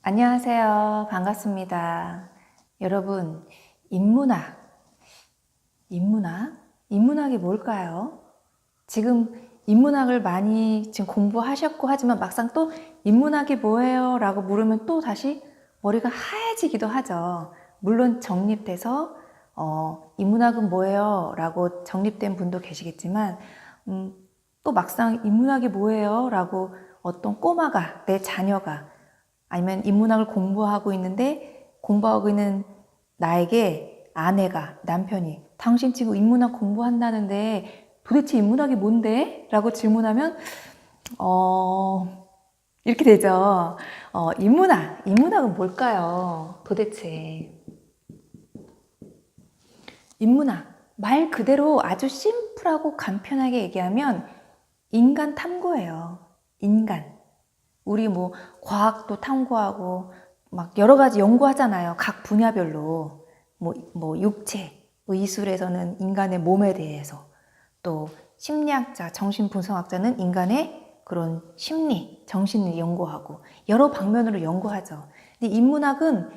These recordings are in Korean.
안녕하세요. 반갑습니다. 여러분, 인문학이 뭘까요? 지금 인문학을 많이 지금 공부하셨고 하지만 막상 또 인문학이 뭐예요? 라고 물으면 또 다시 머리가 하얘지기도 하죠. 물론 정립돼서 인문학은 뭐예요? 라고 정립된 분도 계시겠지만 또 막상 인문학이 뭐예요? 라고 어떤 꼬마가, 내 자녀가 아니면 인문학을 공부하고 있는 나에게 아내가, 남편이 당신 지금 인문학 공부한다는데 도대체 인문학이 뭔데? 라고 질문하면 이렇게 되죠. 인문학은 뭘까요? 도대체 인문학 말 그대로 아주 심플하고 간편하게 얘기하면 인간 탐구예요. 우리 과학도 탐구하고 막 여러 가지 연구하잖아요. 각 분야별로 육체, 의술에서는 인간의 몸에 대해서, 또 심리학자, 정신분석학자는 인간의 그런 심리, 정신을 연구하고 여러 방면으로 연구하죠. 근데 인문학은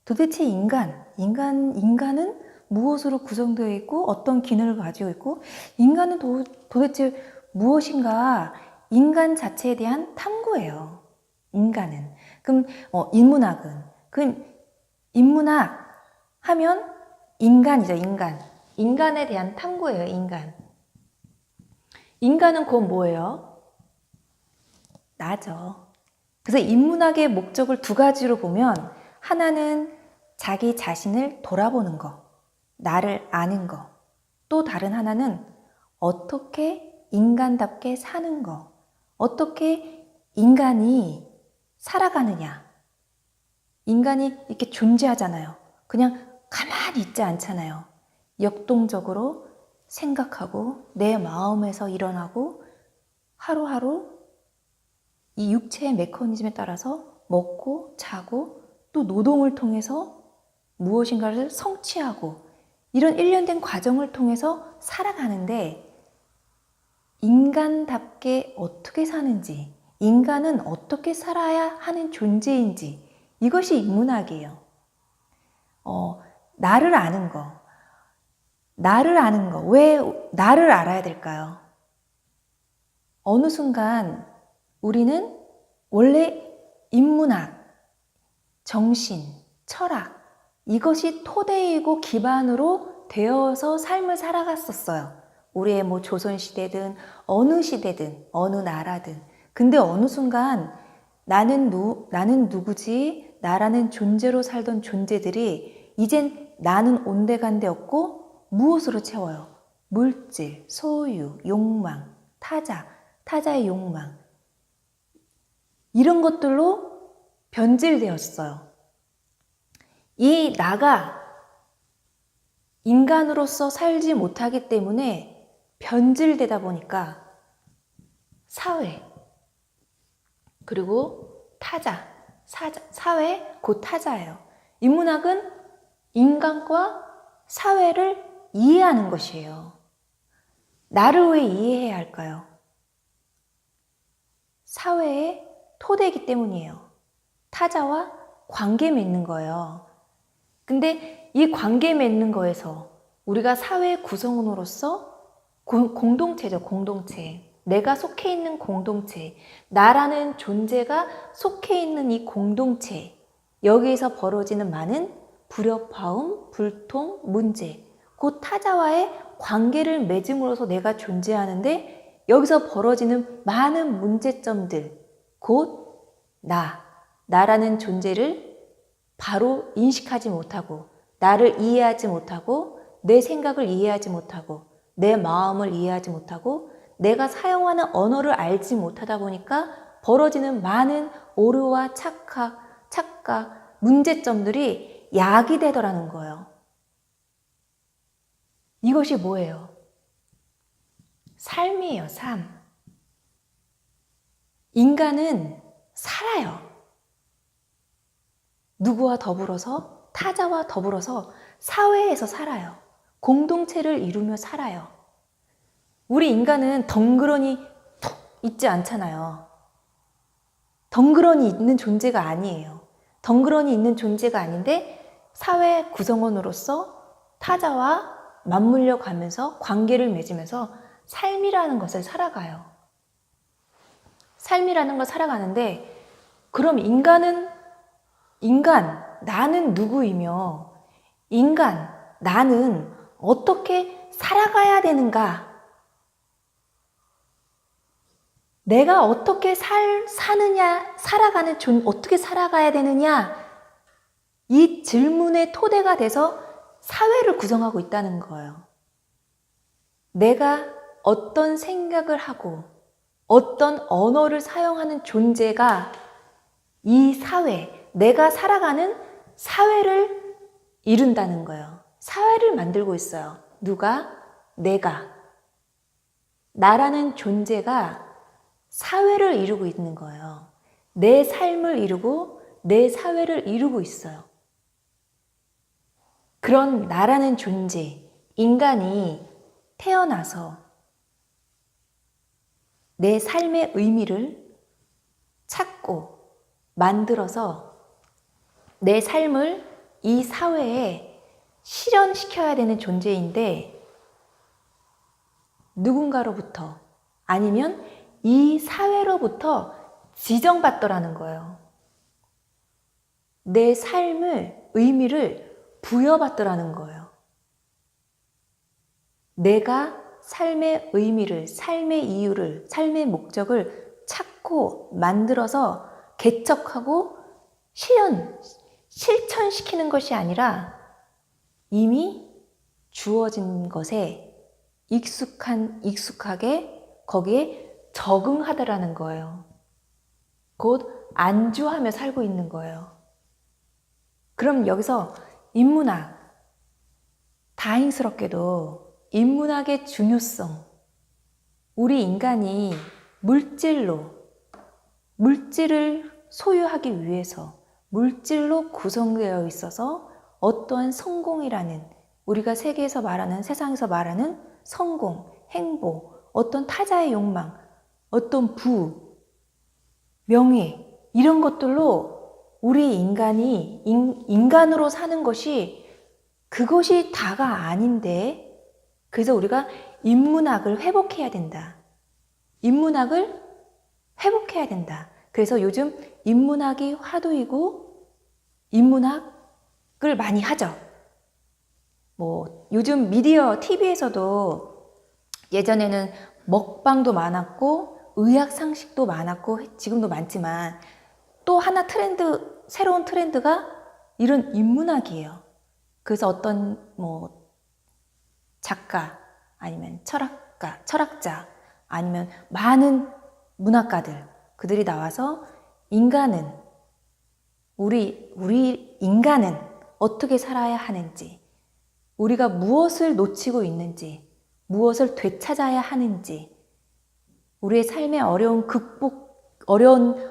도대체 인간은 무엇으로 구성되어 있고 어떤 기능을 가지고 있고 인간은 도대체 무엇인가, 인간 자체에 대한 탐구예요. 그럼 인문학 하면 인간이죠. 인간에 대한 탐구예요. 인간은 곧 뭐예요? 나죠. 그래서 인문학의 목적을 두 가지로 보면, 하나는 자기 자신을 돌아보는 거, 나를 아는 거. 또 다른 하나는 어떻게 인간답게 사는 거, 어떻게 인간이 살아가느냐. 인간이 이렇게 존재하잖아요. 그냥 가만히 있지 않잖아요. 역동적으로 생각하고 내 마음에서 일어나고 하루하루 이 육체의 메커니즘에 따라서 먹고 자고 또 노동을 통해서 무엇인가를 성취하고 이런 일련된 과정을 통해서 살아가는데, 인간답게 어떻게 사는지, 인간은 어떻게 살아야 하는 존재인지, 이것이 인문학이에요. 나를 아는 거. 왜 나를 알아야 될까요? 어느 순간 우리는 원래 인문학, 정신, 철학, 이것이 토대이고 기반으로 되어서 삶을 살아갔었어요. 우리의 조선시대든 어느 시대든 어느 나라든. 근데 어느 순간 나는 누구지? 나라는 존재로 살던 존재들이 이젠 나는 온데간데 없고 무엇으로 채워요? 물질, 소유, 욕망, 타자의 욕망. 이런 것들로 변질되었어요. 이 나가 인간으로서 살지 못하기 때문에 변질되다 보니까 사회, 그리고 사회 곧 타자예요. 인문학은 인간과 사회를 이해하는 것이에요. 나를 왜 이해해야 할까요? 사회의 토대이기 때문이에요. 타자와 관계 맺는 거예요. 근데 이 관계 맺는 거에서 우리가 사회 구성원으로서 공동체죠, 공동체. 내가 속해 있는 공동체, 나라는 존재가 속해 있는 이 공동체, 여기에서 벌어지는 많은 불협화음, 불통, 문제, 곧 타자와의 관계를 맺음으로써 내가 존재하는데, 여기서 벌어지는 많은 문제점들, 곧 나라는 존재를 바로 인식하지 못하고, 나를 이해하지 못하고, 내 생각을 이해하지 못하고, 내 마음을 이해하지 못하고, 내가 사용하는 언어를 알지 못하다 보니까 벌어지는 많은 오류와 착각, 문제점들이 야기되더라는 거예요. 이것이 뭐예요? 삶이에요, 삶. 인간은 살아요. 누구와 더불어서? 타자와 더불어서 사회에서 살아요. 공동체를 이루며 살아요. 우리 인간은 덩그러니 툭 있지 않잖아요. 덩그러니 있는 존재가 아니에요. 덩그러니 있는 존재가 아닌데 사회 구성원으로서 타자와 맞물려 가면서 관계를 맺으면서 삶이라는 것을 살아가요. 삶이라는 걸 살아가는데 그럼 나는 누구이며 나는 어떻게 살아가야 되는가? 내가 어떻게 어떻게 살아가야 되느냐? 이 질문의 토대가 돼서 사회를 구성하고 있다는 거예요. 내가 어떤 생각을 하고 어떤 언어를 사용하는 존재가 이 내가 살아가는 사회를 이룬다는 거예요. 사회를 만들고 있어요. 누가? 내가. 나라는 존재가 사회를 이루고 있는 거예요. 내 삶을 이루고 내 사회를 이루고 있어요. 그런 나라는 존재, 인간이 태어나서 내 삶의 의미를 찾고 만들어서 내 삶을 이 사회에 실현시켜야 되는 존재인데 누군가로부터 아니면 이 사회로부터 지정받더라는 거예요. 내 삶을 의미를 부여받더라는 거예요. 내가 삶의 의미를, 삶의 이유를, 삶의 목적을 찾고 만들어서 개척하고 실천시키는 것이 아니라 이미 주어진 것에 익숙하게 거기에 적응하더라는 거예요. 곧 안주하며 살고 있는 거예요. 그럼 여기서 인문학, 다행스럽게도 인문학의 중요성, 우리 인간이 물질을 소유하기 위해서 물질로 구성되어 있어서 어떠한 성공이라는 우리가 세상에서 말하는 성공, 행복, 어떤 타자의 욕망, 어떤 부, 명예 이런 것들로 우리 인간이 인간으로 사는 것이 그것이 다가 아닌데 그래서 우리가 인문학을 회복해야 된다. 인문학을 회복해야 된다. 그래서 요즘 인문학이 화두이고 인문학을 많이 하죠. 요즘 미디어, TV에서도 예전에는 먹방도 많았고 의학 상식도 많았고 지금도 많지만 또 하나 새로운 트렌드가 이런 인문학이에요. 그래서 어떤 작가 아니면 철학자 아니면 많은 문학가들 그들이 나와서 우리 인간은 어떻게 살아야 하는지 우리가 무엇을 놓치고 있는지 무엇을 되찾아야 하는지 우리의 삶의 어려운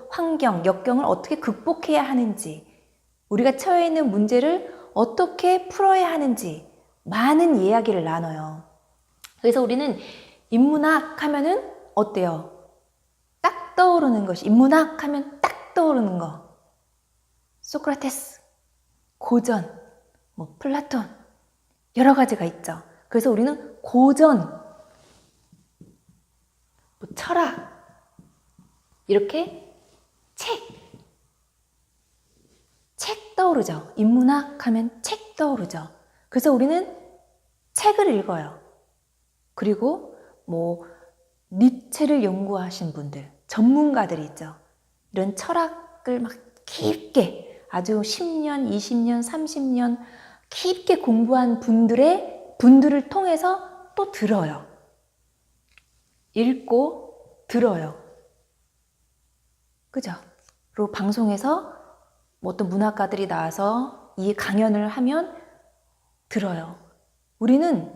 환경, 역경을 어떻게 극복해야 하는지 우리가 처해 있는 문제를 어떻게 풀어야 하는지 많은 이야기를 나눠요. 그래서 우리는 인문학 하면은 어때요? 딱 떠오르는 것이 인문학 하면 딱 떠오르는 거 소크라테스, 고전, 플라톤 여러 가지가 있죠. 그래서 우리는 고전, 철학 이렇게 책 떠오르죠. 인문학 하면 책 떠오르죠. 그래서 우리는 책을 읽어요. 그리고 니체를 연구하신 분들, 전문가들이 있죠. 이런 철학을 막 깊게 아주 10년, 20년, 30년 깊게 공부한 분들을 통해서 또 들어요. 읽고 들어요. 그죠? 그리고 방송에서 어떤 문학가들이 나와서 이 강연을 하면 들어요. 우리는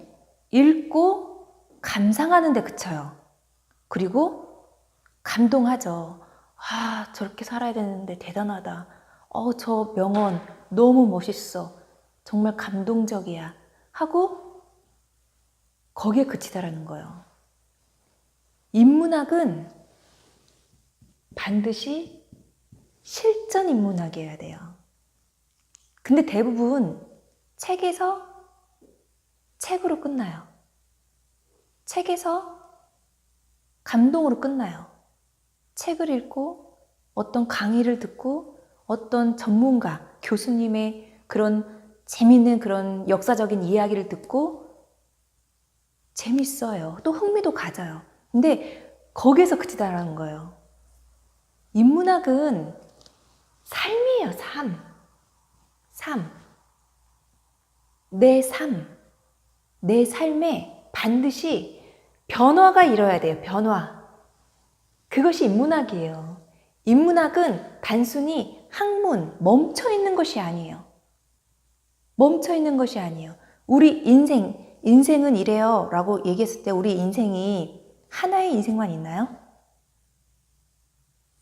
읽고 감상하는 데 그쳐요. 그리고 감동하죠. 저렇게 살아야 되는데 대단하다. 저 명언 너무 멋있어. 정말 감동적이야. 하고 거기에 그치다라는 거예요. 인문학은 반드시 실전 인문학이어야 돼요. 근데 대부분 책에서 책으로 끝나요. 책에서 감동으로 끝나요. 책을 읽고 어떤 강의를 듣고 어떤 전문가, 교수님의 그런 재밌는 그런 역사적인 이야기를 듣고 재밌어요. 또 흥미도 가져요. 근데 거기에서 그치다라는 거예요. 인문학은 삶이에요, 삶. 삶. 내 삶. 내 삶에 반드시 변화가 일어야 돼요, 변화. 그것이 인문학이에요. 인문학은 단순히 학문, 멈춰 있는 것이 아니에요. 멈춰 있는 것이 아니에요. 우리 인생은 이래요 라고 얘기했을 때 우리 인생이 하나의 인생만 있나요?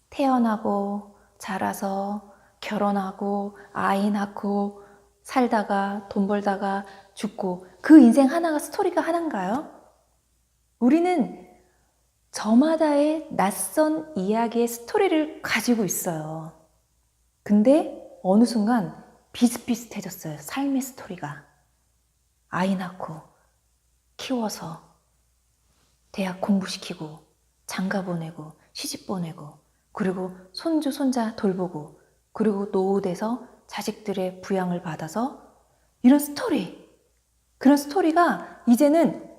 태어나고 자라서 결혼하고 아이 낳고 살다가 돈 벌다가 죽고 그 인생 하나가 스토리가 하나인가요? 우리는 저마다의 낯선 이야기의 스토리를 가지고 있어요. 근데 어느 순간 비슷비슷해졌어요. 삶의 스토리가. 아이 낳고 키워서 대학 공부시키고 장가 보내고 시집 보내고 그리고 손주 손자 돌보고 그리고 노후돼서 자식들의 부양을 받아서 이런 스토리, 그런 스토리가 이제는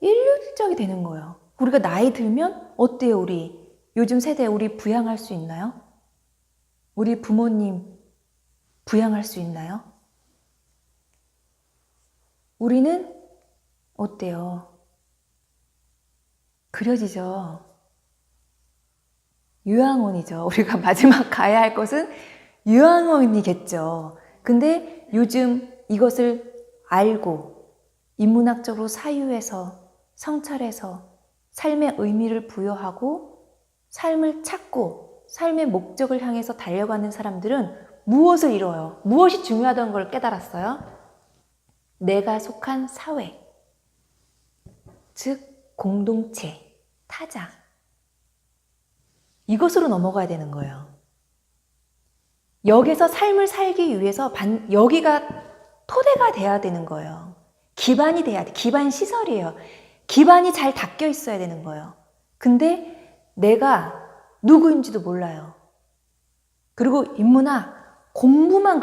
일률적이 되는 거예요. 우리가 나이 들면 어때요? 우리 요즘 세대 우리 부양할 수 있나요? 우리 부모님 부양할 수 있나요? 우리는 어때요? 그려지죠. 요양원이죠. 우리가 마지막 가야 할 것은 요양원이겠죠. 근데 요즘 이것을 알고 인문학적으로 사유해서 성찰해서 삶의 의미를 부여하고 삶을 찾고 삶의 목적을 향해서 달려가는 사람들은 무엇을 이뤄요? 무엇이 중요하다는 걸 깨달았어요? 내가 속한 사회, 즉 공동체, 타자. 이것으로 넘어가야 되는 거예요. 여기서 삶을 살기 위해서 여기가 토대가 돼야 되는 거예요. 기반이 돼야 돼. 기반 시설이에요. 기반이 잘 닦여 있어야 되는 거예요. 근데 내가 누구인지도 몰라요. 그리고 인문학 공부로만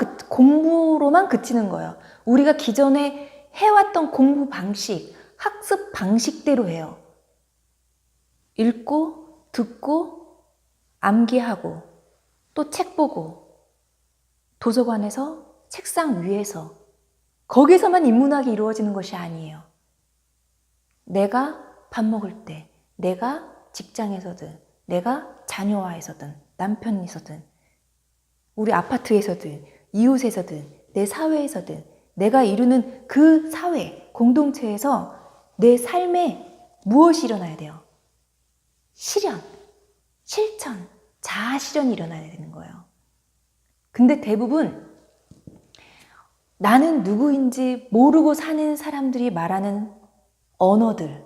그치는 거예요. 우리가 기존에 해왔던 공부 방식, 학습 방식대로 해요. 읽고, 듣고, 암기하고, 또 책 보고, 도서관에서, 책상 위에서, 거기서만 인문학이 이루어지는 것이 아니에요. 내가 밥 먹을 때, 내가 직장에서든, 내가 자녀와에서든, 남편이서든, 우리 아파트에서든, 이웃에서든, 내 사회에서든, 내가 이루는 그 사회, 공동체에서 내 삶에 무엇이 일어나야 돼요? 실현, 실천, 자아 실현이 일어나야 되는 거예요. 근데 대부분 나는 누구인지 모르고 사는 사람들이 말하는 언어들,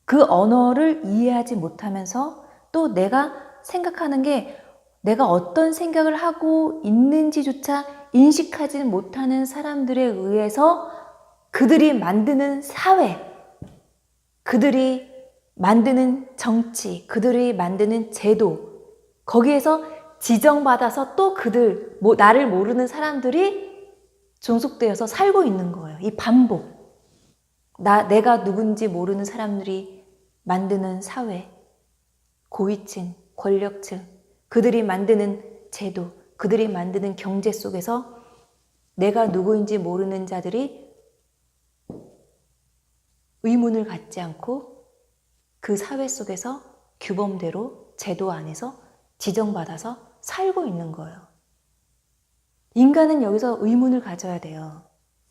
그 언어를 이해하지 못하면서 또 내가 생각하는 게 내가 어떤 생각을 하고 있는지조차 인식하지 못하는 사람들에 의해서 그들이 만드는 사회, 그들이 만드는 정치, 그들이 만드는 제도, 거기에서 지정받아서 또 나를 모르는 사람들이 종속되어서 살고 있는 거예요. 이 반복. 내가 누군지 모르는 사람들이 만드는 사회, 고위층, 권력층, 그들이 만드는 제도, 그들이 만드는 경제 속에서 내가 누구인지 모르는 자들이 의문을 갖지 않고 그 사회 속에서 규범대로 제도 안에서 지정받아서 살고 있는 거예요. 인간은 여기서 의문을 가져야 돼요.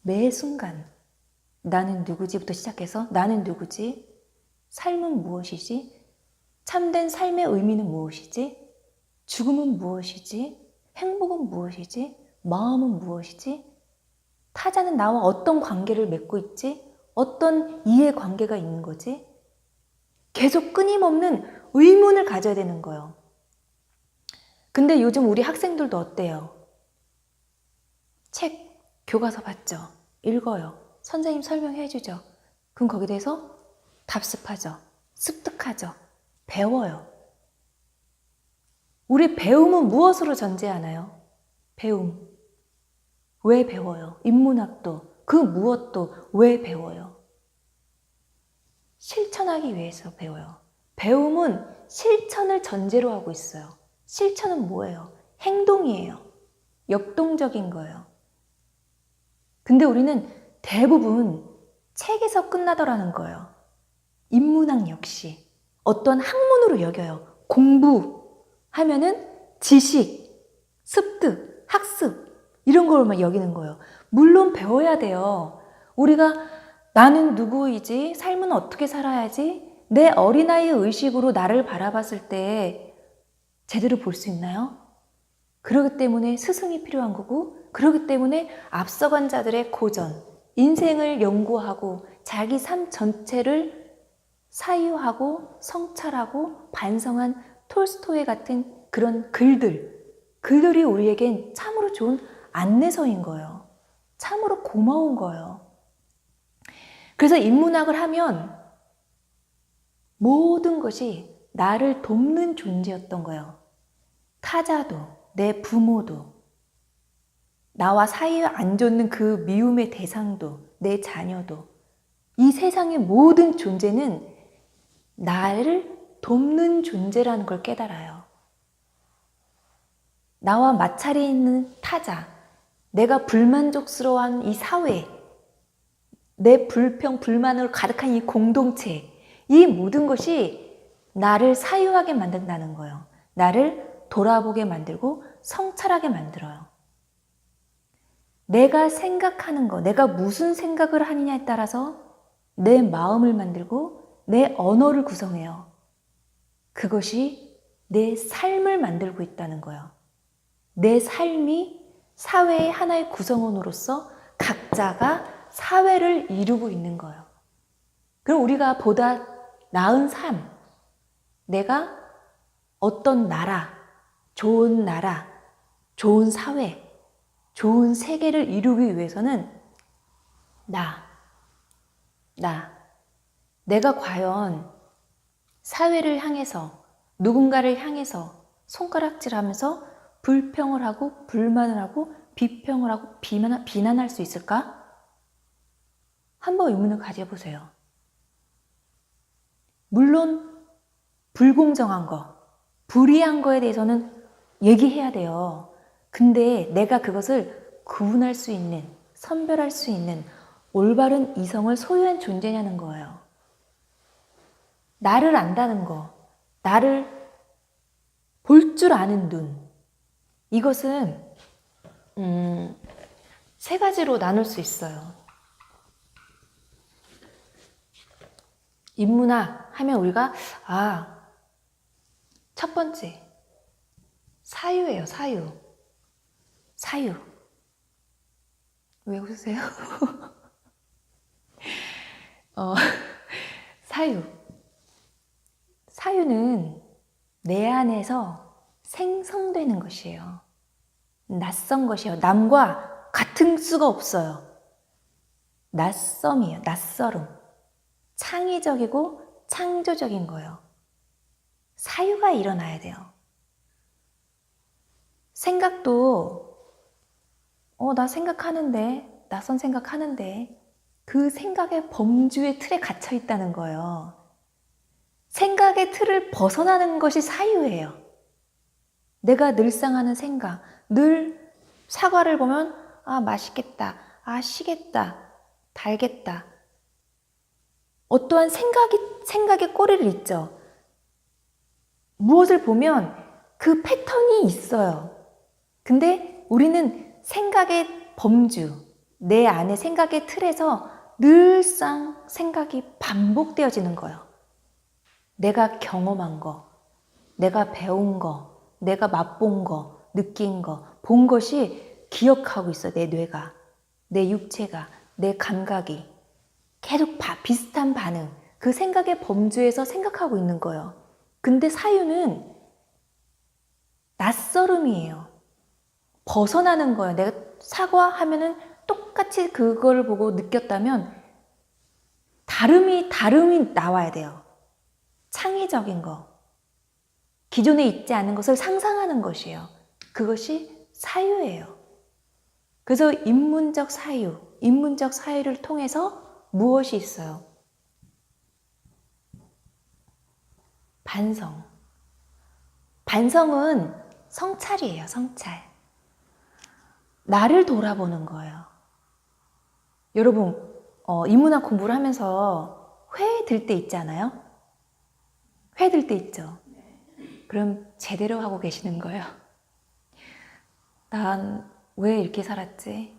매 순간 나는 누구지부터 시작해서 나는 누구지? 삶은 무엇이지? 참된 삶의 의미는 무엇이지? 죽음은 무엇이지? 행복은 무엇이지? 마음은 무엇이지? 타자는 나와 어떤 관계를 맺고 있지? 어떤 이해관계가 있는 거지? 계속 끊임없는 의문을 가져야 되는 거예요. 근데 요즘 우리 학생들도 어때요? 책, 교과서 봤죠? 읽어요. 선생님 설명해 주죠. 그럼 거기에 대해서 답습하죠. 습득하죠. 배워요. 우리 배움은 무엇으로 전제하나요? 배움. 왜 배워요? 인문학도, 그 무엇도 왜 배워요? 실천하기 위해서 배워요. 배움은 실천을 전제로 하고 있어요. 실천은 뭐예요? 행동이에요. 역동적인 거예요. 근데 우리는 대부분 책에서 끝나더라는 거예요. 인문학 역시 어떤 학문으로 여겨요. 공부하면은 지식, 습득, 학습 이런 걸만 여기는 거예요. 물론 배워야 돼요. 우리가 나는 누구이지? 삶은 어떻게 살아야지? 내 어린아이의 의식으로 나를 바라봤을 때 제대로 볼 수 있나요? 그렇기 때문에 스승이 필요한 거고, 그렇기 때문에 앞서간 자들의 고전, 인생을 연구하고 자기 삶 전체를 사유하고 성찰하고 반성한 톨스토이 같은 그런 글들이 우리에겐 참으로 좋은 안내서인 거예요. 참으로 고마운 거예요. 그래서 인문학을 하면 모든 것이 나를 돕는 존재였던 거예요. 타자도, 내 부모도, 나와 사이에 안 좋는 그 미움의 대상도, 내 자녀도, 이 세상의 모든 존재는 나를 돕는 존재라는 걸 깨달아요. 나와 마찰이 있는 타자, 내가 불만족스러워하는 이 사회, 내 불평, 불만으로 가득한 이 공동체, 이 모든 것이 나를 사유하게 만든다는 거예요. 나를 돌아보게 만들고 성찰하게 만들어요. 내가 생각하는 거, 내가 무슨 생각을 하느냐에 따라서 내 마음을 만들고 내 언어를 구성해요. 그것이 내 삶을 만들고 있다는 거예요. 내 삶이 사회의 하나의 구성원으로서 각자가 사회를 이루고 있는 거예요. 그럼 우리가 보다 나은 삶, 내가 어떤 나라, 좋은 사회, 좋은 세계를 이루기 위해서는 내가 과연 사회를 향해서, 누군가를 향해서 손가락질하면서 불평을 하고 불만을 하고 비평을 하고 비난할 수 있을까? 한번 의문을 가져보세요. 물론 불공정한 거, 불이한 거에 대해서는 얘기해야 돼요. 근데 내가 그것을 구분할 수 있는, 선별할 수 있는 올바른 이성을 소유한 존재냐는 거예요. 나를 안다는 거, 나를 볼 줄 아는 눈, 이것은 세 가지로 나눌 수 있어요. 인문학 하면 우리가 첫 번째 사유예요. 사유. 왜 웃으세요? 사유는 내 안에서 생성되는 것이에요. 낯선 것이에요. 남과 같은 수가 없어요. 낯섦이에요. 낯설음. 창의적이고 창조적인 거예요. 사유가 일어나야 돼요. 생각도 나 생각하는데, 낯선 생각하는데 그 생각의 범주의 틀에 갇혀 있다는 거예요. 생각의 틀을 벗어나는 것이 사유예요. 내가 늘상 하는 생각, 늘 사과를 보면 맛있겠다, 시겠다, 달겠다. 어떠한 생각의 꼬리를 잇죠. 무엇을 보면 그 패턴이 있어요. 근데 우리는 생각의 범주, 내 안의 생각의 틀에서 늘상 생각이 반복되어지는 거예요. 내가 경험한 거, 내가 배운 거, 내가 맛본 거, 느낀 거, 본 것이 기억하고 있어. 내 뇌가, 내 육체가, 내 감각이 계속 비슷한 반응, 그 생각의 범주에서 생각하고 있는 거예요. 근데 사유는 낯설음이에요. 벗어나는 거예요. 내가 사과하면은 똑같이 그걸 보고 느꼈다면 다름이 나와야 돼요. 창의적인 거. 기존에 있지 않은 것을 상상하는 것이에요. 그것이 사유예요. 그래서 인문적 사유를 통해서 무엇이 있어요? 반성. 반성은 성찰이에요, 성찰. 나를 돌아보는 거예요. 여러분, 인문학 공부를 하면서 회 들 때 있지 않아요? 회 들 때 있죠? 그럼 제대로 하고 계시는 거예요. 난 왜 이렇게 살았지?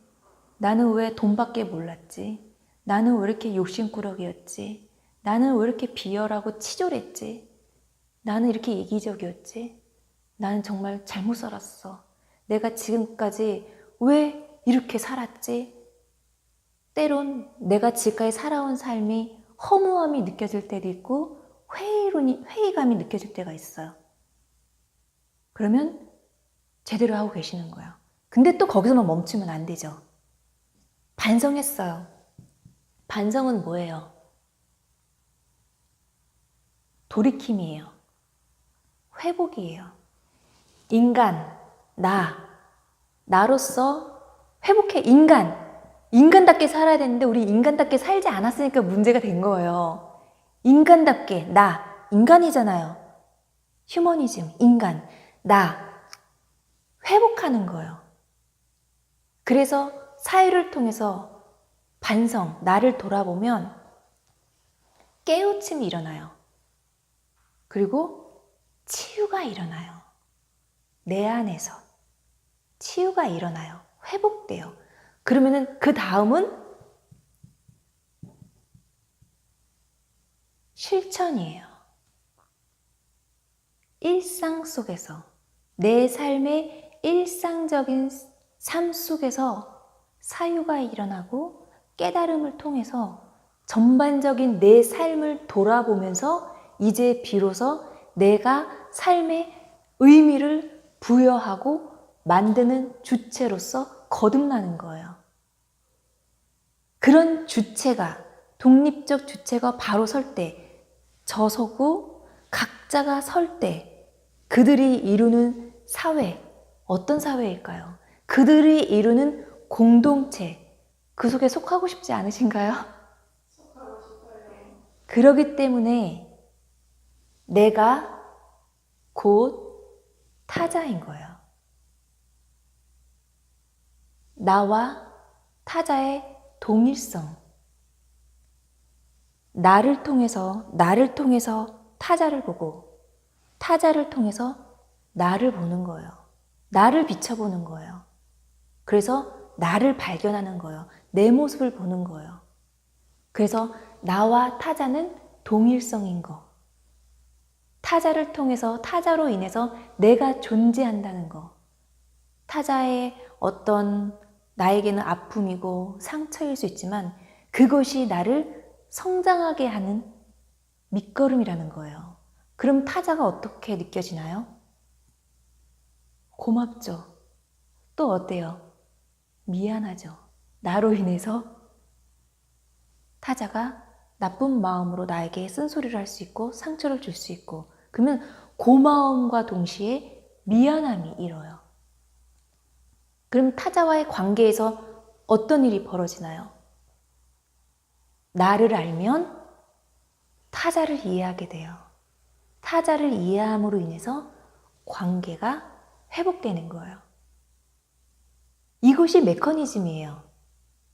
나는 왜 돈밖에 몰랐지? 나는 왜 이렇게 욕심꾸러기였지? 나는 왜 이렇게 비열하고 치졸했지? 나는 이렇게 이기적이었지? 나는 정말 잘못 살았어. 내가 지금까지 왜 이렇게 살았지? 때론 내가 지금까지 살아온 삶이 허무함이 느껴질 때도 있고 회의감이 느껴질 때가 있어요. 그러면 제대로 하고 계시는 거예요. 근데 또 거기서만 멈추면 안 되죠. 반성했어요. 반성은 뭐예요? 돌이킴이에요. 회복이에요. 인간, 나로서 회복해. 인간답게 살아야 되는데 우리 인간답게 살지 않았으니까 문제가 된 거예요. 인간답게, 인간이잖아요. 휴머니즘, 인간, 회복하는 거예요. 그래서 사유를 통해서 반성, 나를 돌아보면 깨우침이 일어나요. 그리고 치유가 일어나요. 내 안에서 치유가 일어나요. 회복돼요. 그러면은 그 다음은 실천이에요. 일상 속에서 내 삶의 일상적인 삶 속에서 사유가 일어나고 깨달음을 통해서 전반적인 내 삶을 돌아보면서 이제 비로소 내가 삶의 의미를 부여하고 만드는 주체로서 거듭나는 거예요. 그런 주체가, 독립적 주체가 바로 설 때, 저 서고 각자가 설 때 그들이 이루는 사회, 어떤 사회일까요? 그들이 이루는 공동체, 그 속에 속하고 싶지 않으신가요? 속하고 싶어요. 그러기 때문에 내가 곧 타자인 거예요. 나와 타자의 동일성. 나를 통해서 타자를 보고 타자를 통해서 나를 보는 거예요. 나를 비춰보는 거예요. 그래서 나를 발견하는 거예요. 내 모습을 보는 거예요. 그래서 나와 타자는 동일성인 거. 타자를 통해서 타자로 인해서 내가 존재한다는 거. 타자의 어떤 나에게는 아픔이고 상처일 수 있지만 그것이 나를 성장하게 하는 밑거름이라는 거예요. 그럼 타자가 어떻게 느껴지나요? 고맙죠. 또 어때요? 미안하죠. 나로 인해서 타자가 나쁜 마음으로 나에게 쓴소리를 할 수 있고 상처를 줄 수 있고 그러면 고마움과 동시에 미안함이 일어요. 그럼 타자와의 관계에서 어떤 일이 벌어지나요? 나를 알면 타자를 이해하게 돼요. 타자를 이해함으로 인해서 관계가 회복되는 거예요. 이것이 메커니즘이에요.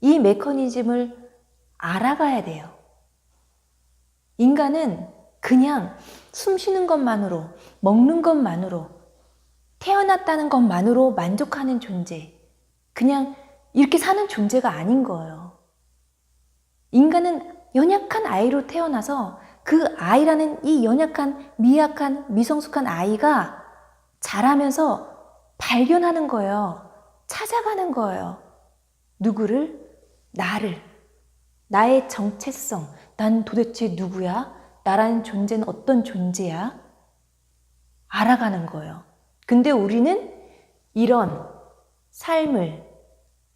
이 메커니즘을 알아가야 돼요. 인간은 그냥 숨 쉬는 것만으로, 먹는 것만으로, 태어났다는 것만으로 만족하는 존재, 그냥 이렇게 사는 존재가 아닌 거예요. 인간은 연약한 아이로 태어나서 그 아이라는 이 연약한, 미약한, 미성숙한 아이가 자라면서 발견하는 거예요. 찾아가는 거예요. 누구를? 나를. 나의 정체성. 난 도대체 누구야? 나라는 존재는 어떤 존재야? 알아가는 거예요. 근데 우리는 이런 삶을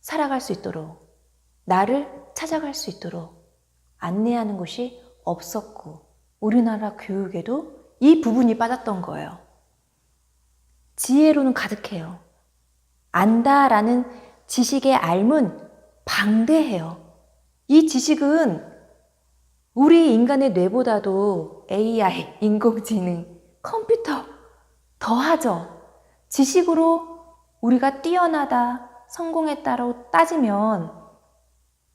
살아갈 수 있도록, 나를 찾아갈 수 있도록 안내하는 곳이 없었고, 우리나라 교육에도 이 부분이 빠졌던 거예요. 지혜로는 가득해요. 안다라는 지식의 알문 방대해요. 이 지식은 우리 인간의 뇌보다도 AI, 인공지능, 컴퓨터 더하죠. 지식으로 우리가 뛰어나다, 성공했다로 따지면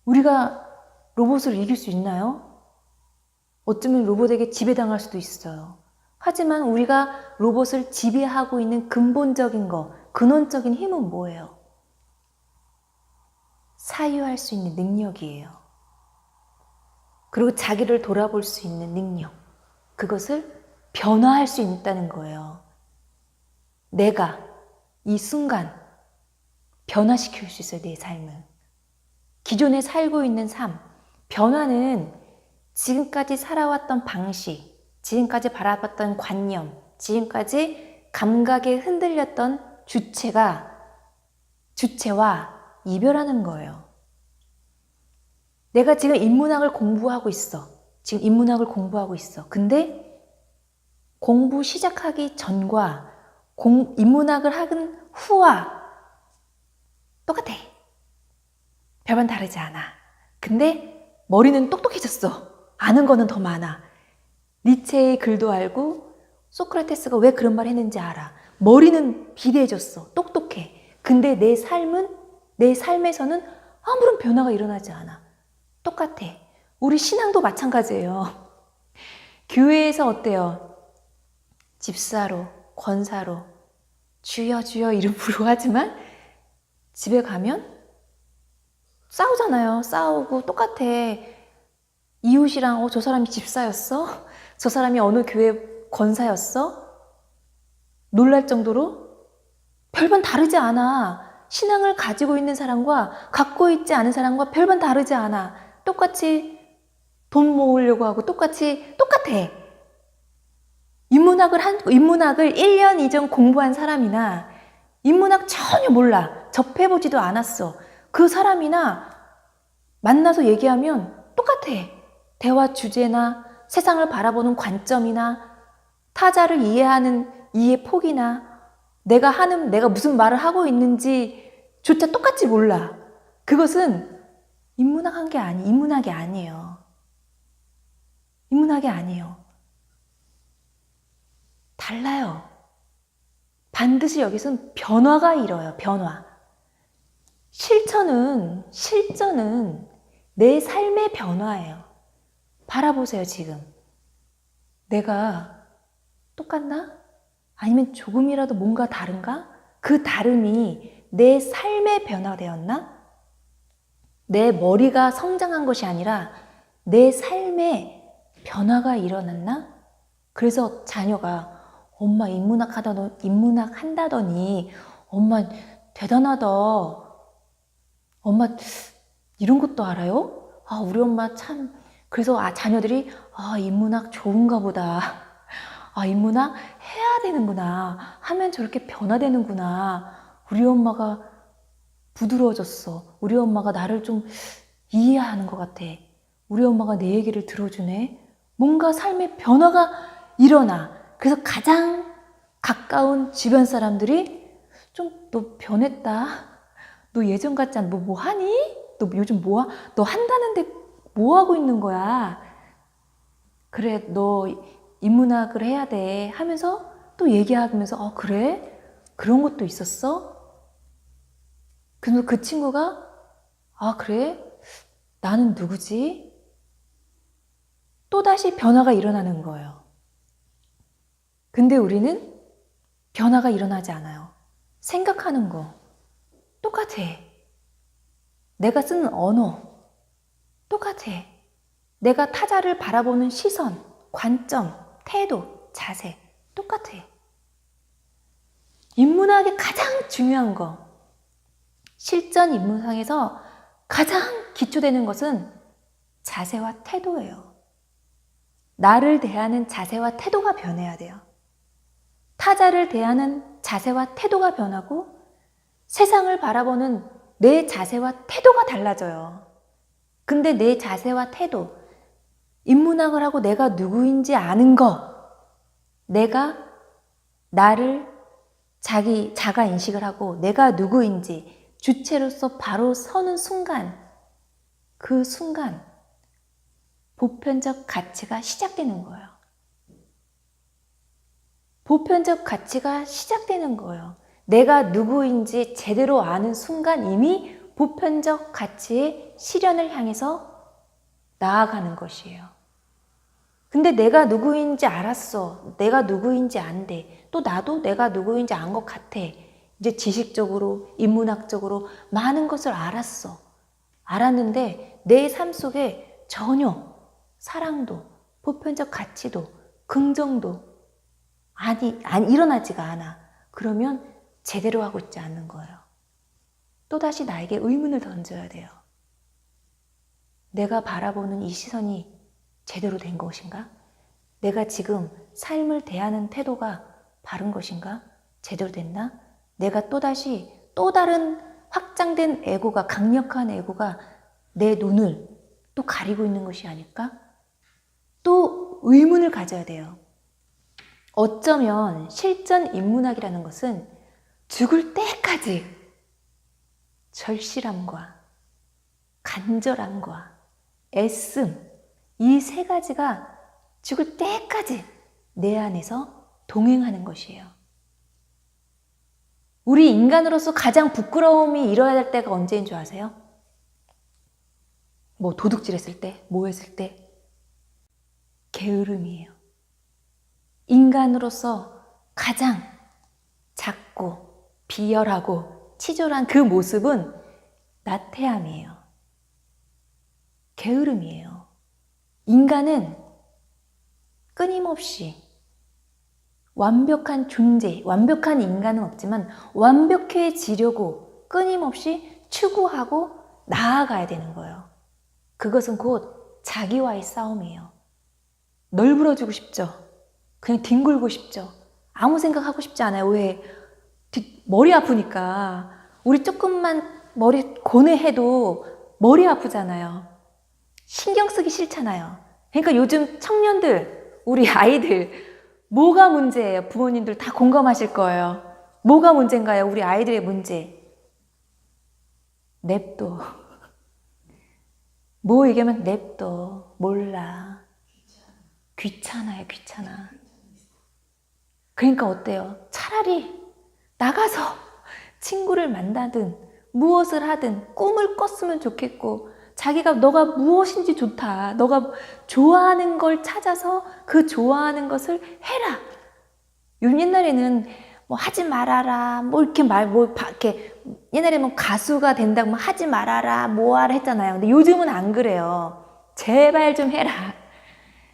우리가 로봇을 이길 수 있나요? 어쩌면 로봇에게 지배당할 수도 있어요. 하지만 우리가 로봇을 지배하고 있는 근본적인 거, 근원적인 힘은 뭐예요? 사유할 수 있는 능력이에요. 그리고 자기를 돌아볼 수 있는 능력. 그것을 변화할 수 있다는 거예요. 내가 이 순간 변화시킬 수 있어요, 내 삶을. 기존에 살고 있는 삶. 변화는 지금까지 살아왔던 방식, 지금까지 바라봤던 관념, 지금까지 감각에 흔들렸던 주체와 이별하는 거예요. 내가 지금 인문학을 공부하고 있어. 근데 공부 시작하기 전과 인문학을 하는 후와 똑같아. 별반 다르지 않아. 근데 머리는 똑똑해졌어. 아는 거는 더 많아. 니체의 글도 알고 소크라테스가 왜 그런 말 했는지 알아. 머리는 비대해졌어. 똑똑해. 근데 내 삶에서는 아무런 변화가 일어나지 않아. 똑같아. 우리 신앙도 마찬가지예요. 교회에서 어때요? 집사로, 권사로, 주여 주여 이름 부르고 하지만 집에 가면 싸우잖아요. 싸우고 똑같아. 이웃이랑 저 사람이 집사였어? 저 사람이 어느 교회 권사였어? 놀랄 정도로 별반 다르지 않아. 신앙을 가지고 있는 사람과 갖고 있지 않은 사람과 별반 다르지 않아. 똑같이 돈 모으려고 하고 똑같아. 인문학을 1년 이전 공부한 사람이나 인문학 전혀 몰라. 접해보지도 않았어. 그 사람이나 만나서 얘기하면 똑같아. 대화 주제나 세상을 바라보는 관점이나 타자를 이해하는 이해 폭이나 내가 무슨 말을 하고 있는지 조차 똑같이 몰라. 그것은 인문학이 아니에요. 인문학이 아니에요. 달라요. 반드시 여기서는 변화가 일어요. 변화. 실전은 내 삶의 변화예요. 바라보세요, 지금. 내가 똑같나? 아니면 조금이라도 뭔가 다른가? 그 다름이 내 삶의 변화가 되었나? 내 머리가 성장한 것이 아니라 내 삶의 변화가 일어났나? 그래서 자녀가 엄마 인문학 한다더니 엄마 대단하다. 엄마 이런 것도 알아요? 우리 엄마 참. 그래서 자녀들이 인문학 좋은가 보다. 인문학 해야 되는구나. 하면 저렇게 변화되는구나. 우리 엄마가 부드러워졌어. 우리 엄마가 나를 좀 이해하는 것 같아. 우리 엄마가 내 얘기를 들어주네. 뭔가 삶의 변화가 일어나. 그래서 가장 가까운 주변 사람들이 좀 너 변했다. 너 예전 같지 않아? 뭐 하니? 너 요즘 너 한다는데 뭐 하고 있는 거야? 그래, 너 인문학을 해야 돼 하면서 또 얘기하면서 그래? 그런 것도 있었어? 그래서 그 친구가 그래? 나는 누구지? 또다시 변화가 일어나는 거예요. 근데 우리는 변화가 일어나지 않아요. 생각하는 거 똑같아. 내가 쓰는 언어 똑같아. 내가 타자를 바라보는 시선, 관점, 태도, 자세 똑같아. 인문학의 가장 중요한 거, 실전 인문학에서 가장 기초되는 것은 자세와 태도예요. 나를 대하는 자세와 태도가 변해야 돼요. 타자를 대하는 자세와 태도가 변하고 세상을 바라보는 내 자세와 태도가 달라져요. 근데 내 자세와 태도, 인문학을 하고 내가 누구인지 아는 거, 내가 나를 자가 인식을 하고 내가 누구인지 주체로서 바로 서는 순간, 그 순간 보편적 가치가 시작되는 거예요. 보편적 가치가 시작되는 거예요. 내가 누구인지 제대로 아는 순간 이미 보편적 가치의 실현을 향해서 나아가는 것이에요. 근데 내가 누구인지 알았어. 내가 누구인지 안돼. 또 나도 내가 누구인지 안 것 같아. 이제 지식적으로, 인문학적으로 많은 것을 알았어. 알았는데 내 삶 속에 전혀 사랑도, 보편적 가치도, 긍정도 일어나지가 않아. 그러면 제대로 하고 있지 않는 거예요. 또다시 나에게 의문을 던져야 돼요. 내가 바라보는 이 시선이 제대로 된 것인가? 내가 지금 삶을 대하는 태도가 바른 것인가? 제대로 됐나? 내가 또다시 또 다른 확장된 에고가, 강력한 에고가 내 눈을 또 가리고 있는 것이 아닐까? 또 의문을 가져야 돼요. 어쩌면 실전 인문학이라는 것은 죽을 때까지 절실함과 간절함과 애씀, 이 세 가지가 죽을 때까지 내 안에서 동행하는 것이에요. 우리 인간으로서 가장 부끄러움이 일어야 될 때가 언제인 줄 아세요? 뭐 도둑질했을 때, 뭐 했을 때? 게으름이에요. 인간으로서 가장 작고 비열하고 치졸한 그 모습은 나태함이에요. 게으름이에요. 인간은 끊임없이 완벽한 존재, 완벽한 인간은 없지만 완벽해지려고 끊임없이 추구하고 나아가야 되는 거예요. 그것은 곧 자기와의 싸움이에요. 널브러지고 싶죠. 그냥 뒹굴고 싶죠. 아무 생각하고 싶지 않아요. 왜? 머리 아프니까. 우리 조금만 머리 고뇌해도 머리 아프잖아요. 신경 쓰기 싫잖아요. 그러니까 요즘 청년들, 우리 아이들 뭐가 문제예요? 부모님들 다 공감하실 거예요. 뭐가 문제인가요? 우리 아이들의 문제. 냅둬. 뭐 얘기하면 냅둬. 몰라. 귀찮아요. 귀찮아. 그러니까 어때요? 차라리 나가서 친구를 만나든 무엇을 하든 꿈을 꿨으면 좋겠고 자기가 너가 무엇인지 좋다. 너가 좋아하는 걸 찾아서 그 좋아하는 것을 해라. 옛날에는 뭐 하지 말아라. 뭐 이렇게 이렇게 옛날에 뭐 가수가 된다고 뭐 하지 말아라. 뭐 하라 했잖아요. 근데 요즘은 안 그래요. 제발 좀 해라.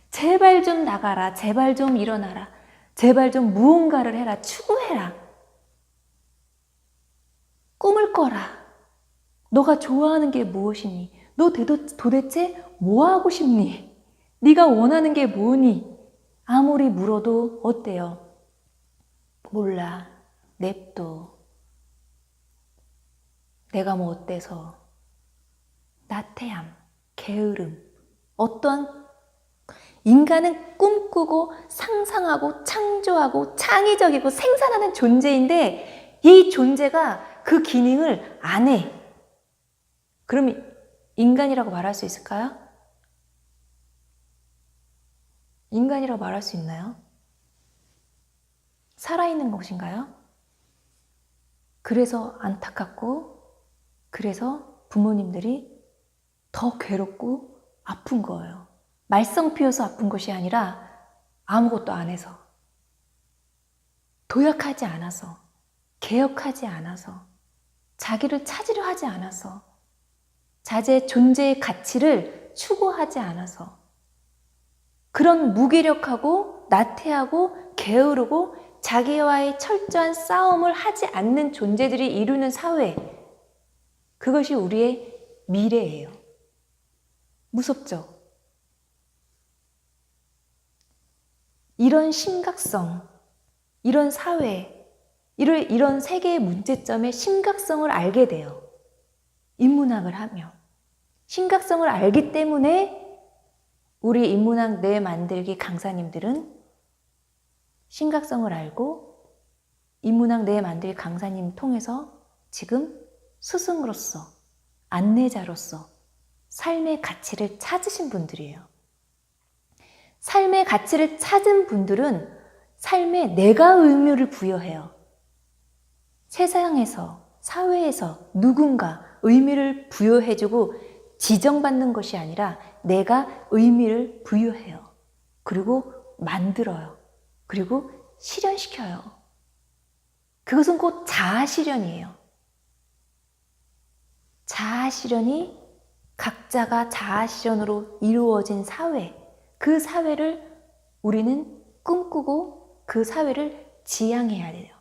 제발 좀 나가라. 제발 좀 일어나라. 제발 좀 무언가를 해라. 추구해라. 꿈을 꿔라. 너가 좋아하는 게 무엇이니? 너 도대체 뭐 하고 싶니? 네가 원하는 게 뭐니? 아무리 물어도 어때요? 몰라. 냅둬. 내가 뭐 어때서? 나태함, 게으름. 어떤 인간은 꿈꾸고 상상하고 창조하고 창의적이고 생산하는 존재인데 이 존재가 그 기능을 안 해. 그럼 인간이라고 말할 수 있을까요? 인간이라고 말할 수 있나요? 살아있는 것인가요? 그래서 안타깝고 그래서 부모님들이 더 괴롭고 아픈 거예요. 말썽 피워서 아픈 것이 아니라 아무것도 안 해서 도약하지 않아서 개혁하지 않아서 자기를 찾으려 하지 않아서 자기의 존재의 가치를 추구하지 않아서 그런 무기력하고 나태하고 게으르고 자기와의 철저한 싸움을 하지 않는 존재들이 이루는 사회, 그것이 우리의 미래예요. 무섭죠? 이런 심각성, 이런 사회, 이런 세계의 문제점의 심각성을 알게 돼요. 인문학을 하며. 심각성을 알기 때문에 우리 인문학 뇌 만들기 강사님들은 심각성을 알고 인문학 뇌 만들기 강사님 통해서 지금 스승으로서, 안내자로서 삶의 가치를 찾으신 분들이에요. 삶의 가치를 찾은 분들은 삶에 내가 의미를 부여해요. 세상에서, 사회에서 누군가 의미를 부여해주고 지정받는 것이 아니라 내가 의미를 부여해요. 그리고 만들어요. 그리고 실현시켜요. 그것은 곧 자아실현이에요. 자아실현이 각자가 자아실현으로 이루어진 사회, 그 사회를 우리는 꿈꾸고 그 사회를 지향해야 돼요.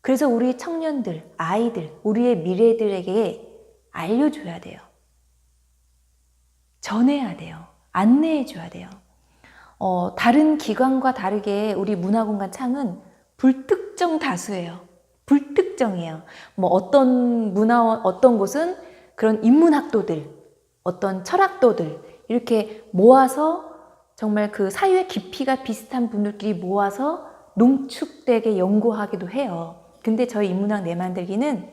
그래서 우리 청년들, 아이들, 우리의 미래들에게 알려줘야 돼요. 전해야 돼요. 안내해줘야 돼요. 다른 기관과 다르게 우리 문화공간 창은 불특정 다수예요. 불특정이에요. 어떤 문화원, 어떤 곳은 그런 인문학도들, 어떤 철학도들 이렇게 모아서 정말 그 사유의 깊이가 비슷한 분들끼리 모아서 농축되게 연구하기도 해요. 근데 저희 인문학 내만들기는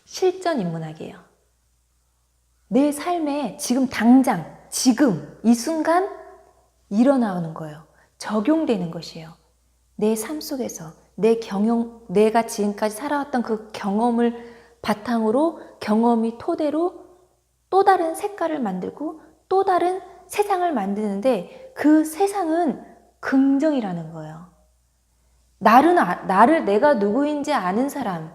실전 인문학이에요. 내 삶에 지금 당장, 지금 이 순간 일어나는 거예요. 적용되는 것이에요. 내 삶 속에서 내 경험, 내가 지금까지 살아왔던 그 경험을 바탕으로, 경험이 토대로 또 다른 색깔을 만들고 또 다른 세상을 만드는데 그 세상은 긍정이라는 거예요. 나를 내가 누구인지 아는 사람이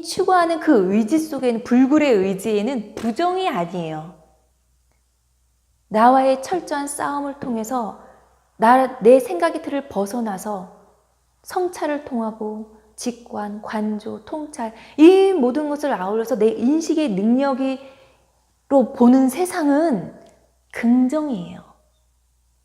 추구하는 그 의지 속에는, 불굴의 의지에는 부정이 아니에요. 나와의 철저한 싸움을 통해서 내 생각의 틀을 벗어나서 성찰을 통하고 직관, 관조, 통찰 이 모든 것을 아울러서 내 인식의 능력으로 보는 세상은 긍정이에요.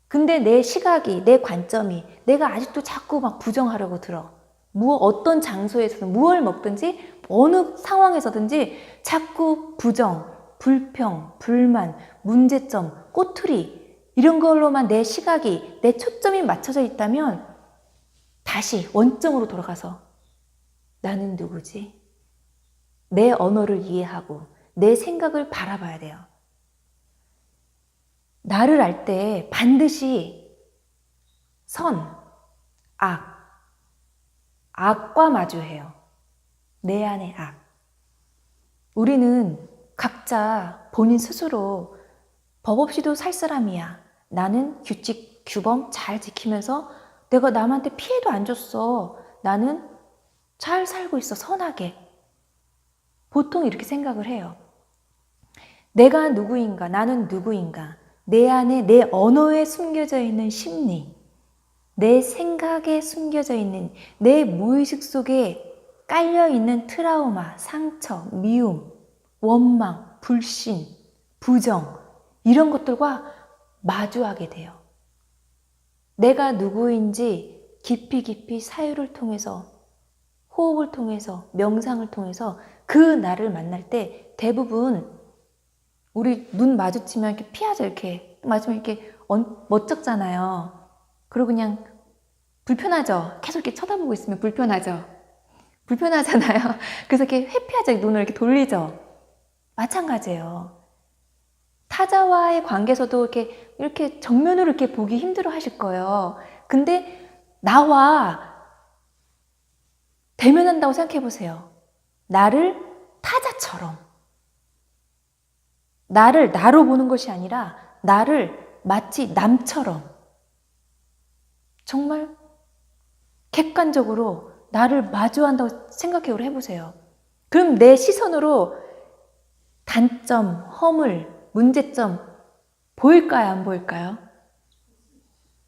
근데 내 시각이, 내 관점이 내가 아직도 자꾸 막 부정하려고 들어. 어떤 장소에서든 무엇을 먹든지 어느 상황에서든지 자꾸 부정, 불평, 불만, 문제점, 꼬투리 이런 걸로만 내 시각이, 내 초점이 맞춰져 있다면 다시 원점으로 돌아가서 나는 누구지? 내 언어를 이해하고 내 생각을 바라봐야 돼요. 나를 알 때 반드시 선, 악과 마주해요. 내 안의 악. 우리는 각자 본인 스스로 법 없이도 살 사람이야. 나는 규칙, 규범 잘 지키면서 내가 남한테 피해도 안 줬어. 나는 잘 살고 있어, 선하게. 보통 이렇게 생각을 해요. 내가 누구인가, 나는 누구인가, 내 안에 내 언어에 숨겨져 있는 심리, 내 생각에 숨겨져 있는 내 무의식 속에 깔려있는 트라우마, 상처, 미움, 원망, 불신, 부정 이런 것들과 마주하게 돼요. 내가 누구인지 깊이 사유를 통해서, 호흡을 통해서, 명상을 통해서 그 나를 만날 때 대부분 우리 눈 마주치면 이렇게 피하죠. 이렇게 마주치면 이렇게 멋쩍잖아요. 그리고 그냥 불편하죠. 계속 이렇게 쳐다보고 있으면 불편하죠. 불편하잖아요. 그래서 이렇게 회피하죠. 눈을 이렇게 돌리죠. 마찬가지예요. 타자와의 관계에서도 이렇게 정면으로 이렇게 보기 힘들어 하실 거예요. 근데 나와 대면한다고 생각해 보세요. 나를 타자처럼. 나를 나로 보는 것이 아니라 나를 마치 남처럼. 정말 객관적으로 나를 마주한다고 생각해 보세요. 그럼 내 시선으로 단점, 허물, 문제점 보일까요? 안 보일까요?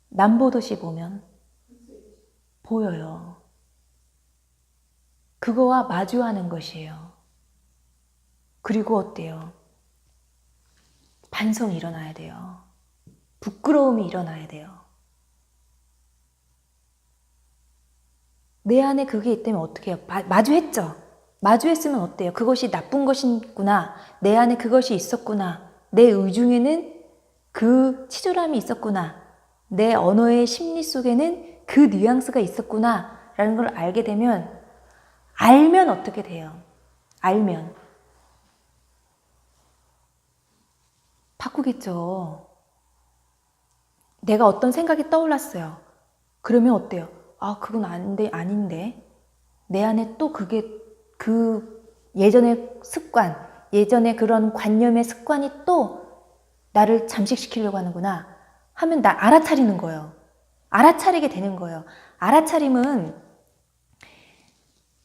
남보듯이 보면 보여요. 그거와 마주하는 것이에요. 그리고 어때요? 반성이 일어나야 돼요. 부끄러움이 일어나야 돼요. 내 안에 그게 있다면 어떻게 해요? 마주했죠? 마주했으면 어때요? 그것이 나쁜 것이구나. 내 안에 그것이 있었구나. 내 의중에는 그 치졸함이 있었구나. 내 언어의 심리 속에는 그 뉘앙스가 있었구나. 라는 걸 알게 되면, 알면 어떻게 돼요? 알면. 바꾸겠죠. 내가 어떤 생각이 떠올랐어요. 그러면 어때요? 아, 그건 아닌데. 내 안에 또 그게 그 예전의 습관, 예전의 그런 관념의 습관이 또 나를 잠식시키려고 하는구나 하면 나 알아차리는 거예요. 알아차리게 되는 거예요. 알아차림은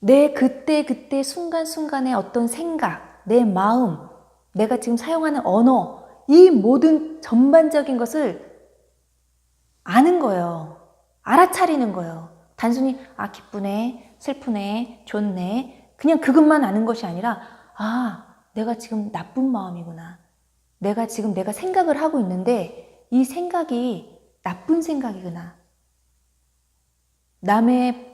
내 그때 순간순간의 어떤 생각, 내 마음, 내가 지금 사용하는 언어, 이 모든 전반적인 것을 아는 거예요. 알아차리는 거예요. 단순히 아, 기쁘네, 슬프네, 좋네, 그냥 그것만 아는 것이 아니라 아, 내가 지금 나쁜 마음이구나. 내가 지금 내가 생각을 하고 있는데 이 생각이 나쁜 생각이구나. 남의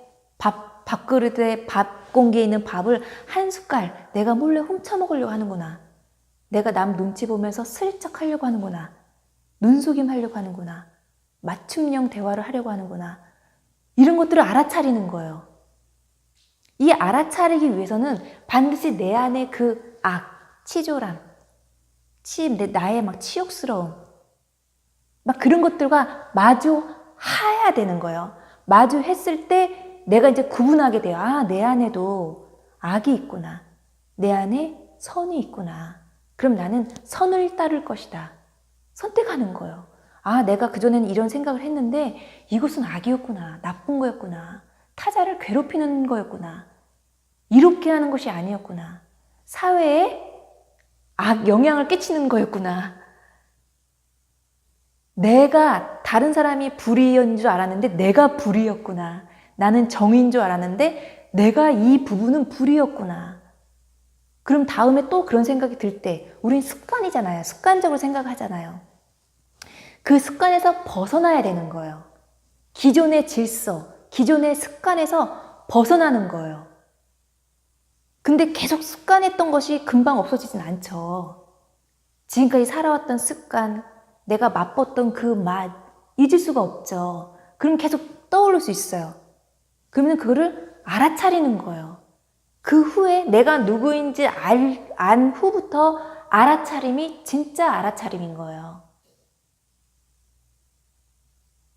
밥그릇에 밥 공기에 있는 밥을 한 숟갈 내가 몰래 훔쳐 먹으려고 하는구나. 내가 남 눈치 보면서 슬쩍 하려고 하는구나. 눈속임 하려고 하는구나. 맞춤형 대화를 하려고 하는구나. 이런 것들을 알아차리는 거예요. 이 알아차리기 위해서는 반드시 내 안에 그 악, 치졸함, 나의 막 치욕스러움, 막 그런 것들과 마주해야 되는 거예요. 마주했을 때 내가 이제 구분하게 돼요. 아, 내 안에도 악이 있구나. 내 안에 선이 있구나. 그럼 나는 선을 따를 것이다. 선택하는 거예요. 아, 내가 그전에는 이런 생각을 했는데 이것은 악이었구나. 나쁜 거였구나. 타자를 괴롭히는 거였구나. 이롭게 하는 것이 아니었구나. 사회에 영향을 끼치는 거였구나. 내가 다른 사람이 불의인 줄 알았는데 내가 불의였구나. 나는 정인 줄 알았는데 내가 이 부분은 불의였구나. 그럼 다음에 또 그런 생각이 들 때 우린 습관이잖아요. 습관적으로 생각하잖아요. 그 습관에서 벗어나야 되는 거예요. 기존의 질서, 기존의 습관에서 벗어나는 거예요. 근데 계속 습관했던 것이 금방 없어지진 않죠. 지금까지 살아왔던 습관, 내가 맛봤던 그 맛, 잊을 수가 없죠. 그럼 계속 떠오를 수 있어요. 그러면 그거를 알아차리는 거예요. 그 후에 내가 누구인지 안 후부터 알아차림이 진짜 알아차림인 거예요.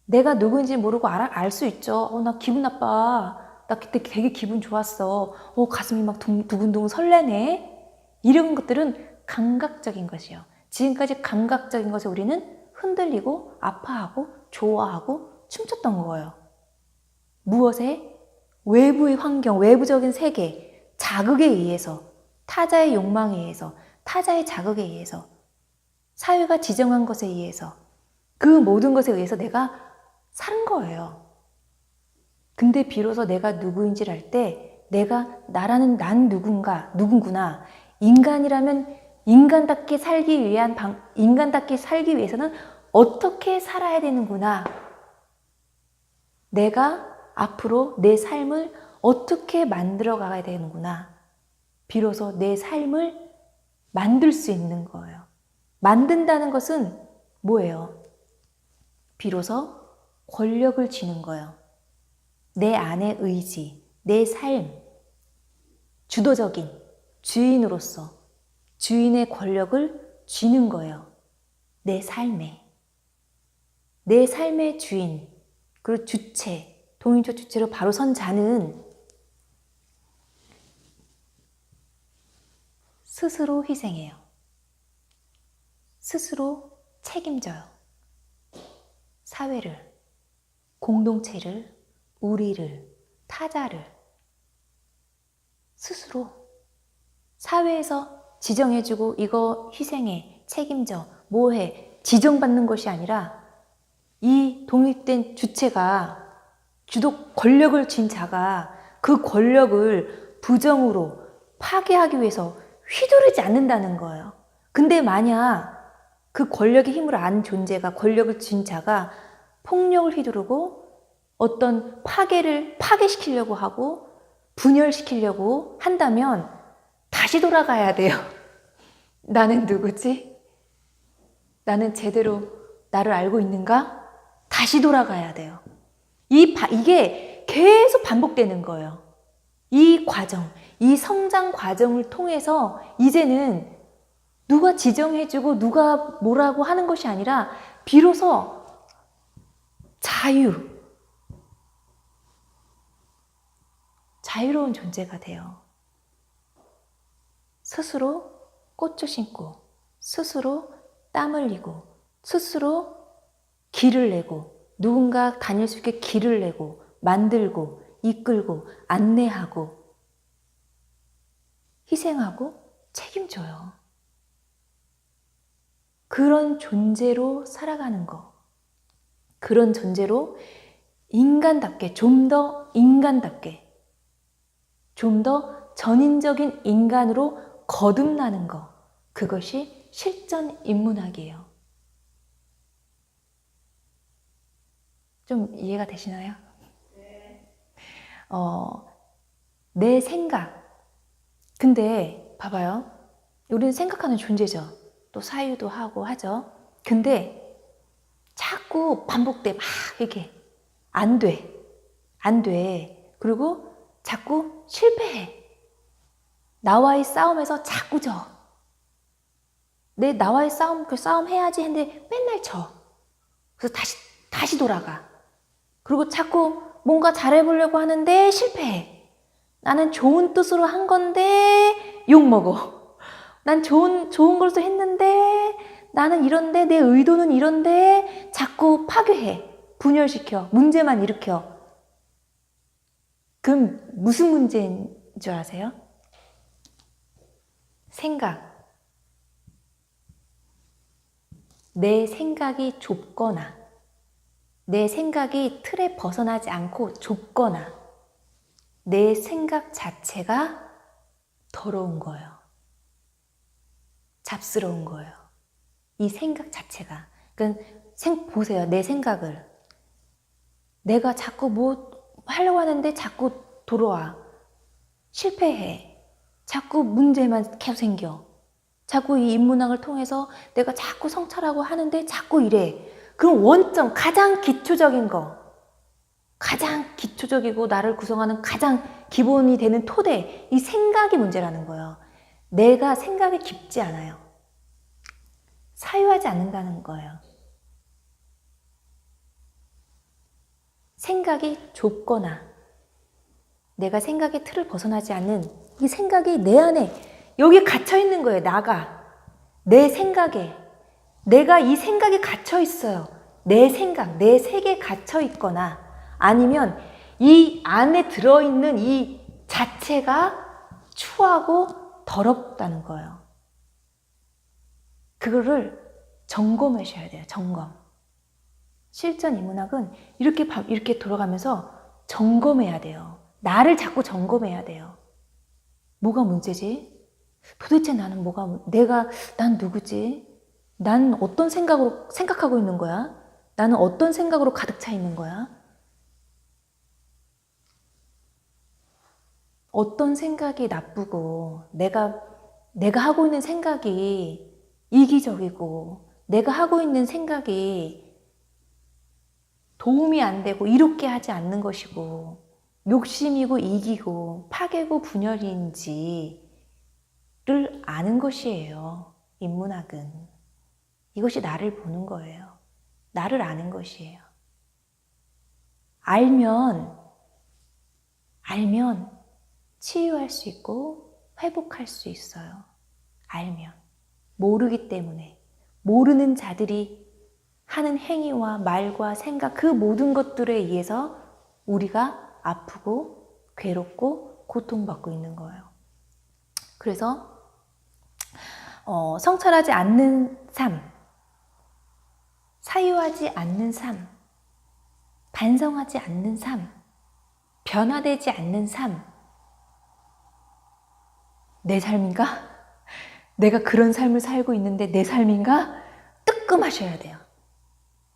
내가 누구인지 모르고 알 수 있죠. 나 기분 나빠. 나 그때 되게 기분 좋았어. 가슴이 막 두근두근 설레네. 이런 것들은 감각적인 것이요. 지금까지 감각적인 것에 우리는 흔들리고 아파하고 좋아하고 춤췄던 거예요. 무엇에? 외부의 환경, 외부적인 세계, 자극에 의해서, 타자의 욕망에 의해서, 타자의 자극에 의해서, 사회가 지정한 것에 의해서, 그 모든 것에 의해서 내가 산 거예요. 근데 비로소 내가 누구인지를 알 때 난 누군구나. 인간이라면 인간답게 살기 위해서는 어떻게 살아야 되는구나. 내가 앞으로 내 삶을 어떻게 만들어 가야 되는구나. 비로소 내 삶을 만들 수 있는 거예요. 만든다는 것은 뭐예요? 비로소 권력을 쥐는 거예요. 내 안의 의지, 내 삶, 주도적인 주인으로서 주인의 권력을 쥐는 거예요. 내 삶의 주인, 그리고 주체, 동인조 주체로 바로 선 자는 스스로 희생해요. 스스로 책임져요. 사회를, 공동체를, 우리를, 타자를 스스로 사회에서 지정해주고 이거 희생해, 책임져, 뭐해, 지정받는 것이 아니라 이 독립된 주체가 주도 권력을 쥔 자가 그 권력을 부정으로 파괴하기 위해서 휘두르지 않는다는 거예요. 근데 만약 그 권력의 힘을 안 존재가 권력을 쥔 자가 폭력을 휘두르고 어떤 파괴시키려고 하고 분열시키려고 한다면 다시 돌아가야 돼요. 나는 누구지? 나는 제대로 나를 알고 있는가? 다시 돌아가야 돼요. 이게 계속 반복되는 거예요. 이 과정, 이 성장 과정을 통해서 이제는 누가 지정해주고 누가 뭐라고 하는 것이 아니라 비로소 자유로운 존재가 돼요. 스스로 꽃을 심고, 스스로 땀 흘리고, 스스로 길을 내고, 누군가 다닐 수 있게 길을 내고, 만들고, 이끌고, 안내하고, 희생하고, 책임져요. 그런 존재로 살아가는 거. 그런 존재로 인간답게, 좀 더 인간답게, 좀 더 전인적인 인간으로 거듭나는 거. 그것이 실전 인문학이에요. 좀 이해가 되시나요? 네. 내 생각. 근데 봐봐요. 우리는 생각하는 존재죠. 또 사유도 하고 하죠. 근데 자꾸 반복돼. 막 이렇게 안 돼. 안 돼. 그리고 자꾸 실패해. 나와의 싸움에서 자꾸 져. 나와의 싸움 해야지 했는데 맨날 져. 그래서 다시 돌아가. 그리고 자꾸 뭔가 잘해보려고 하는데 실패해. 나는 좋은 뜻으로 한 건데 욕먹어. 난 좋은 것을 했는데 나는 이런데 내 의도는 이런데 자꾸 파괴해. 분열시켜. 문제만 일으켜. 그럼 무슨 문제인 줄 아세요? 생각. 내 생각이 좁거나 내 생각이 틀에 벗어나지 않고 좁거나 내 생각 자체가 더러운 거예요. 잡스러운 거예요. 이 생각 자체가. 그러니까 보세요. 내 생각을. 내가 자꾸 뭐 하려고 하는데 자꾸 돌아와. 실패해. 자꾸 문제만 계속 생겨. 자꾸 이 인문학을 통해서 내가 자꾸 성찰하고 하는데 자꾸 이래. 그럼 원점, 가장 기초적인 거. 가장 기초적이고 나를 구성하는 가장 기본이 되는 토대. 이 생각이 문제라는 거예요. 내가 생각이 깊지 않아요. 사유하지 않는다는 거예요. 생각이 좁거나 내가 생각의 틀을 벗어나지 않는 이 생각이 내 안에 여기 갇혀 있는 거예요. 내 생각에 내가 이 생각에 갇혀 있어요. 내 생각, 내 세계에 갇혀 있거나 아니면 이 안에 들어있는 이 자체가 추하고 더럽다는 거예요. 그거를 점검하셔야 돼요. 점검. 실전 인문학은 이렇게 돌아가면서 점검해야 돼요. 나를 자꾸 점검해야 돼요. 뭐가 문제지? 도대체 나는 난 누구지? 난 어떤 생각하고 있는 거야? 나는 어떤 생각으로 가득 차 있는 거야? 어떤 생각이 나쁘고, 내가 하고 있는 생각이 이기적이고, 내가 하고 있는 생각이 도움이 안 되고, 이롭게 하지 않는 것이고, 욕심이고, 이기고, 파괴고, 분열인지를 아는 것이에요. 인문학은. 이것이 나를 보는 거예요. 나를 아는 것이에요. 알면 치유할 수 있고 회복할 수 있어요. 알면. 모르기 때문에. 모르는 자들이 하는 행위와 말과 생각 그 모든 것들에 의해서 우리가 아프고 괴롭고 고통받고 있는 거예요. 그래서 성찰하지 않는 삶, 사유하지 않는 삶, 반성하지 않는 삶, 변화되지 않는 삶, 내 삶인가? 내가 그런 삶을 살고 있는데 내 삶인가? 뜨끔하셔야 돼요.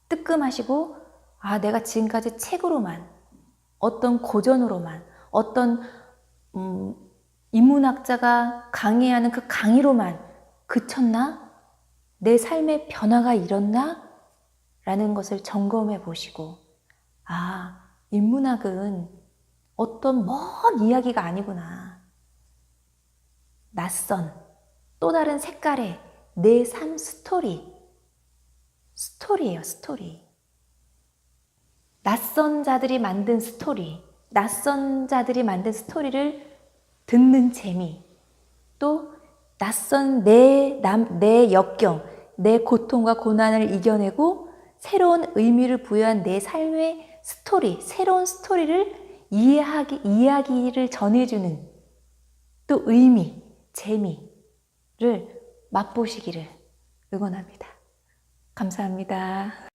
뜨끔하시고 내가 지금까지 책으로만, 어떤 고전으로만, 어떤 인문학자가 강의하는 그 강의로만 그쳤나? 내 삶의 변화가 일었나? 라는 것을 점검해 보시고, 인문학은 어떤 먼 이야기가 아니구나. 낯선, 또 다른 색깔의 내 삶 스토리예요, 스토리. 낯선 자들이 만든 스토리, 낯선 자들이 만든 스토리를 듣는 재미, 또 낯선 내 역경, 내 고통과 고난을 이겨내고 새로운 의미를 부여한 내 삶의 스토리, 새로운 스토리를 이야기를 전해주는 또 의미, 재미를 맛보시기를 응원합니다. 감사합니다.